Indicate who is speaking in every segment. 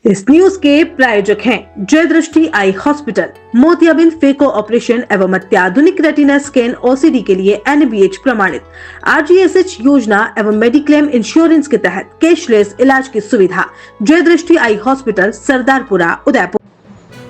Speaker 1: इस न्यूज के प्रायोजक हैं जय दृष्टि आई हॉस्पिटल, मोतियाबिंद फेको ऑपरेशन एवं अत्याधुनिक रेटिना स्कैन ओसीडी के लिए NABH प्रमाणित, RGSH योजना एवं मेडिक्लेम इंश्योरेंस के तहत कैशलेस इलाज की सुविधा। जय दृष्टि eye hospital, Sardarpura, Udaipur.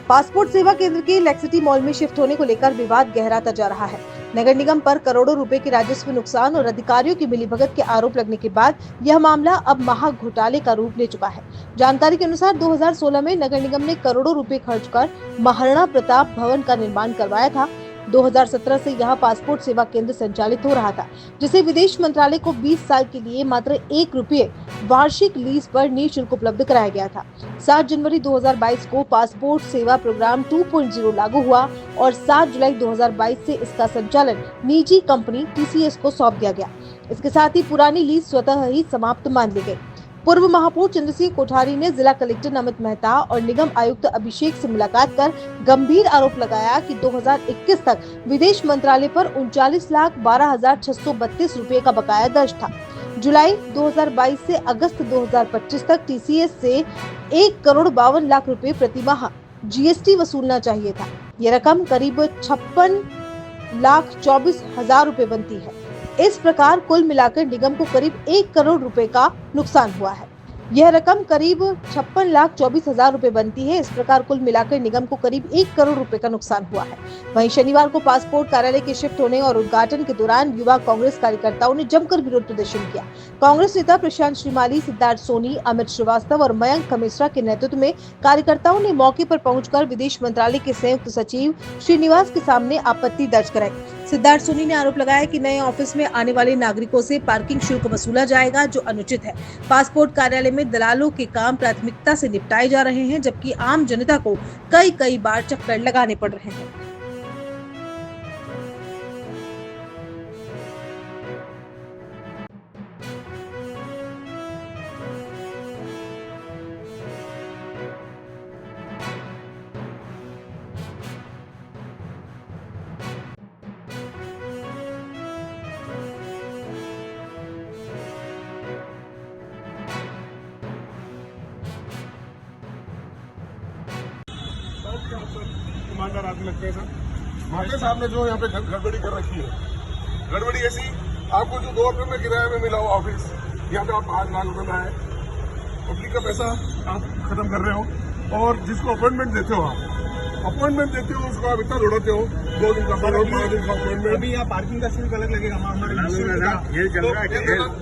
Speaker 2: Passport सेवा केंद्र के लेक्सिटी मॉल में शिफ्ट होने को लेकर विवाद गहराता जा रहा है। नगर निगम पर करोड़ों रुपए के राजस्व नुकसान और अधिकारियों की मिलीभगत के आरोप लगने के बाद यह मामला अब महा घोटाले का रूप ले चुका है। जानकारी के अनुसार 2016 में नगर निगम ने करोड़ों रुपए खर्च कर महाराणा प्रताप भवन का निर्माण करवाया था। 2017 से यहां पासपोर्ट सेवा केंद्र संचालित हो रहा था, जिसे विदेश मंत्रालय को 20 साल के लिए मात्र ₹1 वार्षिक लीज पर निःशुल्क उपलब्ध कराया गया था। 7 जनवरी 2022 को पासपोर्ट सेवा प्रोग्राम 2.0 लागू हुआ और 7 जुलाई 2022 से इसका संचालन निजी कंपनी TCS को सौंप दिया गया। इसके साथ ही पुरानी लीज स्वतः ही समाप्त मान ली गई। पूर्व महापौर चंद्र सिंह कोठारी ने जिला कलेक्टर नमित मेहता और निगम आयुक्त अभिषेक से मुलाकात कर गंभीर आरोप लगाया कि 2021 तक विदेश मंत्रालय पर 39,12,632 रुपए का बकाया दर्ज था। जुलाई 2022 से अगस्त 2025 तक TCS से 1,52,00,000 रुपए प्रति माह GST वसूलना चाहिए था। ये रकम करीब 56,24,000 रुपए बनती है। इस प्रकार कुल मिलाकर निगम को करीब 1 करोड़ रुपए का नुकसान हुआ है। यह रकम करीब 56,24,000 रुपए बनती है। इस प्रकार कुल मिलाकर निगम को करीब 1 करोड़ रुपए का नुकसान हुआ है। वहीं शनिवार को पासपोर्ट कार्यालय के शिफ्ट होने और उद्घाटन के दौरान युवा कांग्रेस कार्यकर्ताओं ने जमकर विरोध प्रदर्शन किया। कांग्रेस नेता प्रशांत श्रीमाली, सिद्धार्थ सोनी, अमित श्रीवास्तव और मयंक खमेसरा के नेतृत्व में कार्यकर्ताओं ने मौके पर पहुंचकर विदेश मंत्रालय के संयुक्त सचिव श्रीनिवास के सामने आपत्ति दर्ज कराई। सिद्धार्थ सोनी ने आरोप लगाया कि नए ऑफिस में आने वाले नागरिकों से पार्किंग शुल्क वसूला जाएगा, जो अनुचित है। पासपोर्ट कार्यालय में दलालों के काम प्राथमिकता से निपटाए जा रहे हैं, जबकि आम जनता को कई बार चक्कर लगाने पड़ रहे हैं।
Speaker 3: ईमानदार आदमी लगते हैं सर। माटे साहब ने जो यहाँ पे गड़बड़ी कर रखी है, गड़बड़ी ऐसी, आपको जो 2 रुपये में किराए में मिला हुआ ऑफिस, यहाँ पे आप 5 लाख रुपये में आए, पब्लिक का पैसा आप खत्म कर रहे हो। और जिसको अपॉइंटमेंट देते हो, आप अपॉइंटमेंट देते हो, उसको आप इतना दौड़ाते हो, 2 दिन का 5 दिन का अपॉइंटमेंट।
Speaker 4: अभी यहाँ पार्किंग का शुल्क अलग लगेगा हमारे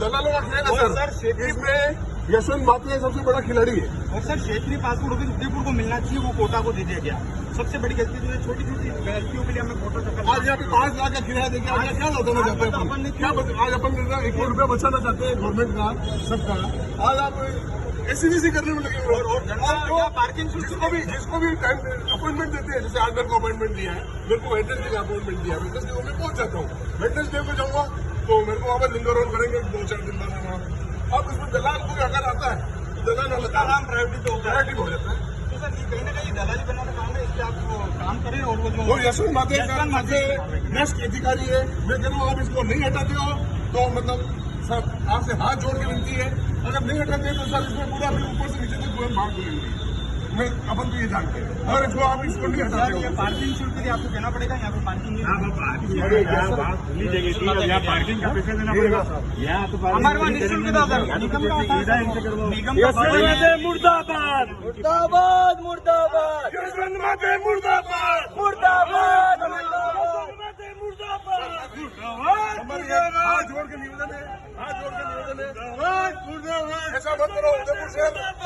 Speaker 3: दलालों का खेल है सर। इसमें यशवंत माथुर सबसे बड़ा खिलाड़ी है।
Speaker 4: और सर क्षेत्रीय पासपोर्ट ऑफिस उदयपुर को मिलना चाहिए, वो कोटा को दे दिया गया। सबसे बड़ी गलती जो है, छोटी छोटी गलतियों के लिए हमें कोटा चक्कर।
Speaker 3: आज यहाँ पे 5 लाख का किराया देके आज क्या बताना चाहते हैं? क्या आज अपन 1 करोड़ रुपया बचाना चाहते हैं गवर्नमेंट का, सबका। आज आप ऐसी करने में लगे। और
Speaker 4: पार्किंग
Speaker 3: जिसको भी टाइम अपॉइंटमेंट देते हैं, जैसे आज मेरे को अपॉइंटमेंट दिया है, मेरे को वेडनेसडे का अपॉइंटमेंट दिया है, वेडनेसडे को मैं पहुंच जाता हूँ। वेडनेसडे को जाऊंगा तो मेरे को वहाँ पर लिंगर रोल करेंगे 2-4 दिन बाद। अब इसमें दलाल कोई अगर आता है, दलाल काम प्रायोरिटी हो जाता है।
Speaker 4: तो सर कहीं ना कहीं दलाली बनाना काम है, इससे आप काम करें। और
Speaker 3: वो यशवंत माथे भ्रष्ट अधिकारी है। मैं कह रहा हूँ, आप इसको नहीं हटाते हो तो मतलब सर आपसे हाथ जोड़ के विनती है, अगर नहीं हटाते तो सर इसमें पूरा ऊपर से नीचे तक पूरा भाग देंगे। मैं अपन तो ये जानते हैं, और इसको आप इसको नहीं हटाते हो।
Speaker 4: पार्किंग शुल्क के लिए आपको देना पड़ेगा। यहाँ पे पार्किंग
Speaker 3: पार्किंग का पैसा देना पड़ेगा।
Speaker 4: हमारे वहाँ निःशुल्क था सर, निगम का मुर्दाबाद मुर्दाबाद मुर्दाबाद
Speaker 3: यशवंत माथे मुर्दाबाद
Speaker 4: मुर्दाबाद
Speaker 3: हाथ जोड़ के निवेदन है, हाथ जोड़ के निवेदन है, ऐसा मत करो। उदयपुर शहर
Speaker 5: लगभग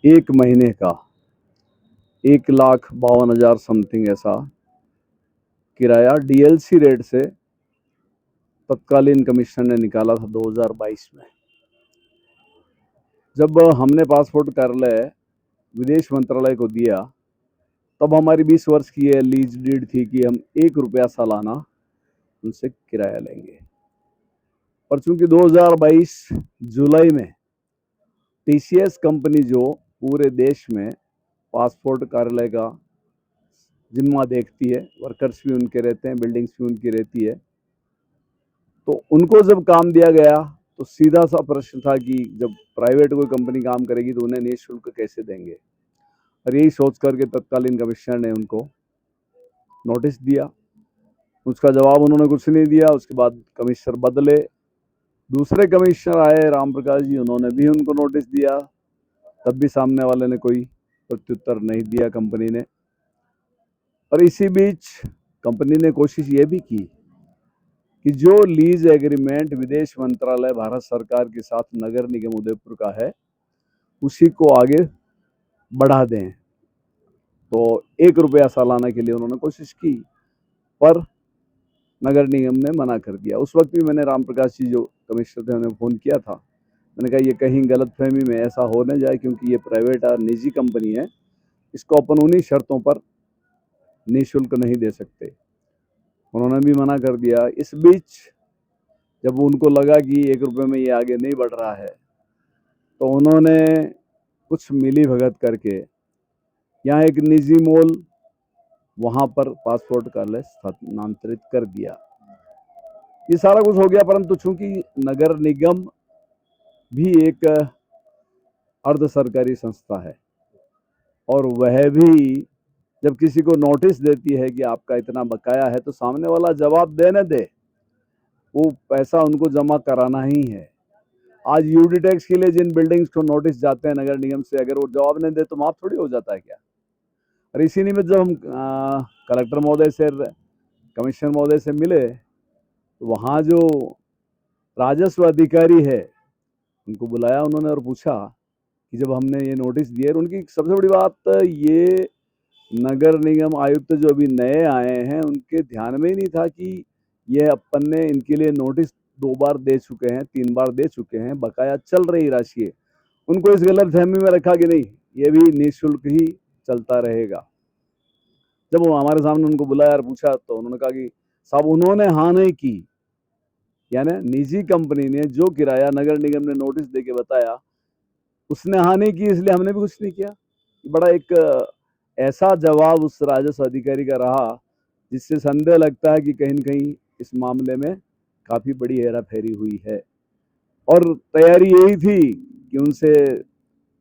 Speaker 5: 1 महीने का 1,52,000 समथिंग ऐसा किराया DLC रेट से तत्कालीन कमिश्नर ने निकाला था 2022 में। जब हमने पासपोर्ट कार्यालय विदेश मंत्रालय को दिया, तब हमारी 20 वर्ष की ये लीज डीड थी कि हम ₹1 सालाना उनसे किराया लेंगे। पर चूंकि 2022 जुलाई में टीसीएस कंपनी जो पूरे देश में पासपोर्ट कार्यालय का जिम्मा देखती है, वर्कर्स भी उनके रहते हैं, बिल्डिंग्स भी उनकी रहती है, तो उनको जब काम दिया गया तो सीधा सा प्रश्न था कि जब प्राइवेट कोई कंपनी काम करेगी तो उन्हें निःशुल्क कैसे देंगे। और यही सोच करके तत्कालीन कमिश्नर ने उनको नोटिस दिया। उसका जवाब उन्होंने कुछ नहीं दिया। उसके बाद कमिश्नर बदले, दूसरे कमिश्नर आए राम प्रकाश जी, उन्होंने भी उनको नोटिस दिया, तब भी सामने वाले ने कोई प्रत्युत्तर नहीं दिया कंपनी ने। और इसी बीच कंपनी ने कोशिश ये भी की कि जो लीज एग्रीमेंट विदेश मंत्रालय भारत सरकार के साथ नगर निगम उदयपुर का है उसी को आगे बढ़ा दें। तो 1 रुपया सालाना के लिए उन्होंने कोशिश की, पर नगर निगम ने मना कर दिया। उस वक्त भी मैंने राम प्रकाश जी जो कमिश्नर थे उन्हें फ़ोन किया था। मैंने कहा ये कहीं गलतफहमी में ऐसा हो न जाए, क्योंकि ये प्राइवेट और निजी कंपनी है, इसको अपन उन्हीं शर्तों पर निःशुल्क नहीं दे सकते। उन्होंने भी मना कर दिया। इस बीच जब उनको लगा कि 1 रुपये में ये आगे नहीं बढ़ रहा है तो उन्होंने कुछ मिली भगत करके यहाँ एक निजी मॉल वहाँ पर पासपोर्ट कार्यालय स्थानांतरित कर दिया। ये सारा कुछ हो गया, परंतु चूंकि नगर निगम भी एक अर्ध सरकारी संस्था है और वह भी जब किसी को नोटिस देती है कि आपका इतना बकाया है तो सामने वाला जवाब देने दे, वो पैसा उनको जमा कराना ही है। आज यूडी टैक्स के लिए जिन बिल्डिंग्स को नोटिस जाते हैं नगर निगम से, अगर वो जवाब नहीं दे तो माफ थोड़ी हो जाता है क्या। और इसी निमित्त जब हम कलेक्टर महोदय से, कमिश्नर महोदय से मिले तो वहाँ जो राजस्व अधिकारी है उनको बुलाया उन्होंने और पूछा कि जब हमने ये नोटिस दिए, उनकी सबसे बड़ी बात ये नगर निगम आयुक्त जो अभी नए आए हैं उनके ध्यान में ही नहीं था कि ये अपन ने इनके लिए नोटिस 2 बार दे चुके हैं, 3 बार दे चुके हैं, बकाया चल रही राशि है। उनको इस गलतफहमी में रखा कि नहीं ये भी निःशुल्क ही चलता रहेगा। जब वो हमारे सामने उनको बुलाया और पूछा तो उन्होंने कहा कि साहब उन्होंने हाँ नहीं की, यानी निजी कंपनी ने जो किराया नगर निगम ने नोटिस दे के बताया उसने हाँ नहीं की, इसलिए हमने भी कुछ नहीं किया। बड़ा एक ऐसा जवाब उस राजस्व अधिकारी का रहा जिससे संदेह लगता है कि कहीं न कहीं इस मामले में काफ़ी बड़ी हेराफेरी हुई है। और तैयारी यही थी कि उनसे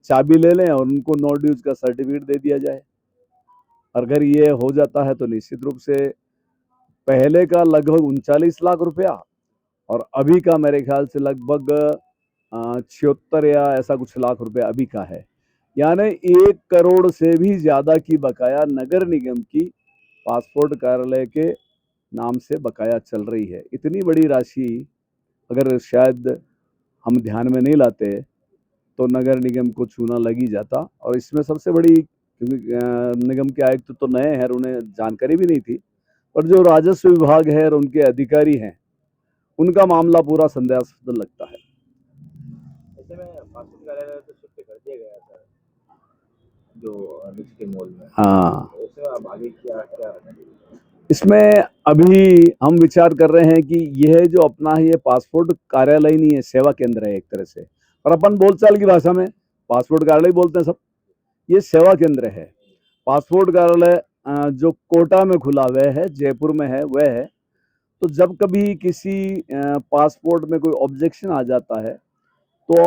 Speaker 5: चाबी ले लें और उनको नो ड्यूज का सर्टिफिकेट दे दिया जाए। और अगर ये हो जाता है तो निश्चित रूप से पहले का लगभग 39 लाख रुपया और अभी का मेरे ख्याल से लगभग 76 या ऐसा कुछ लाख रुपया अभी का है, यानी 1 करोड़ से भी ज़्यादा की बकाया नगर निगम की पासपोर्ट कार्यालय के नाम से बकाया चल रही है। इतनी बड़ी राशि अगर शायद हम ध्यान में नहीं लाते तो नगर निगम को छूना लग ही जाता। और इसमें सबसे बड़ी, क्योंकि निगम के आयुक्त तो नए हैं, उन्हें जानकारी भी नहीं थी, पर जो राजस्व विभाग है और उनके अधिकारी हैं उनका मामला पूरा संदेहास्पद लगता है।
Speaker 6: ऐसे में पासपोर्ट कार्यालय तो शिफ्ट कर दिया गया था जो के मॉल में।
Speaker 5: हाँ,
Speaker 6: उसमें अब आगे क्या
Speaker 5: इसमें अभी हम विचार कर रहे हैं कि यह जो अपना ये पासपोर्ट कार्यालय नहीं है, सेवा केंद्र है एक तरह से, और अपन बोलचाल की भाषा में पासपोर्ट कार्यालय बोलते हैं सब। ये सेवा केंद्र है। पासपोर्ट कार्यालय जो कोटा में खुला हुआ है, जयपुर में है, वह है। तो जब कभी किसी पासपोर्ट में कोई ऑब्जेक्शन आ जाता है तो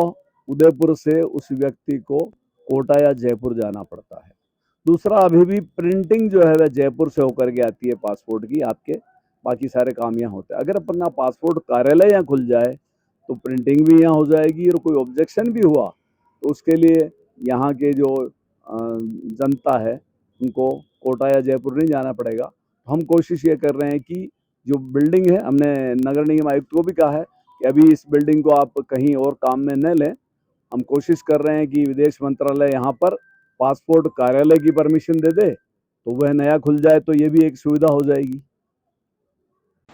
Speaker 5: उदयपुर से उस व्यक्ति को कोटा या जयपुर जाना पड़ता है। दूसरा, अभी भी प्रिंटिंग जो है वह जयपुर से होकर के आती है पासपोर्ट की, आपके बाकी सारे काम यहाँ होते हैं। अगर अपना पासपोर्ट कार्यालय यहाँ खुल जाए तो प्रिंटिंग भी यहाँ हो जाएगी, और कोई ऑब्जेक्शन भी हुआ तो उसके लिए यहाँ के जो जनता है उनको कोटा या जयपुर नहीं जाना पड़ेगा। हम कोशिश ये कर रहे हैं कि जो बिल्डिंग है, हमने नगर निगम आयुक्त को भी कहा है कि अभी इस बिल्डिंग को आप कहीं और काम में न लें। हम कोशिश कर रहे हैं कि विदेश मंत्रालय यहाँ पर पासपोर्ट कार्यालय की परमिशन दे दे तो वह नया खुल जाए तो ये भी एक सुविधा हो जाएगी।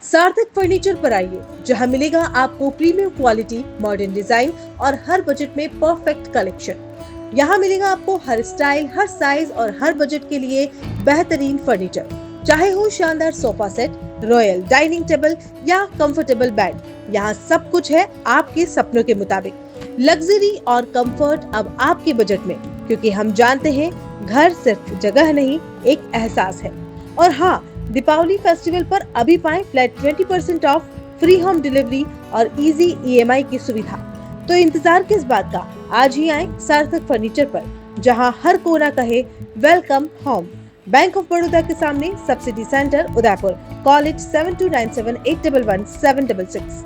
Speaker 2: सार्थक फर्नीचर पर आइए, जहां मिलेगा आपको प्रीमियम क्वालिटी, मॉडर्न डिजाइन और हर बजट में परफेक्ट कलेक्शन। यहाँ मिलेगा आपको हर स्टाइल, हर साइज और हर बजट के लिए बेहतरीन फर्नीचर, चाहे हो शानदार sofa set, royal dining table या कंफर्टेबल बेड। यहाँ सब कुछ है आपके सपनों के मुताबिक। लग्जरी और कंफर्ट अब आपके बजट में, क्योंकि हम जानते हैं घर सिर्फ जगह नहीं, एक एहसास है। और हाँ, दीपावली फेस्टिवल पर अभी पाएं flat 20% of, free home delivery और इजी EMI की सुविधा। तो इंतजार किस बात का, आज ही आए सार्थक फर्नीचर पर, जहां हर कोना कहे welcome home. Bank of Baroda के सामने, सब्सिडी सेंटर, उदयपुर। कॉल 7297811766।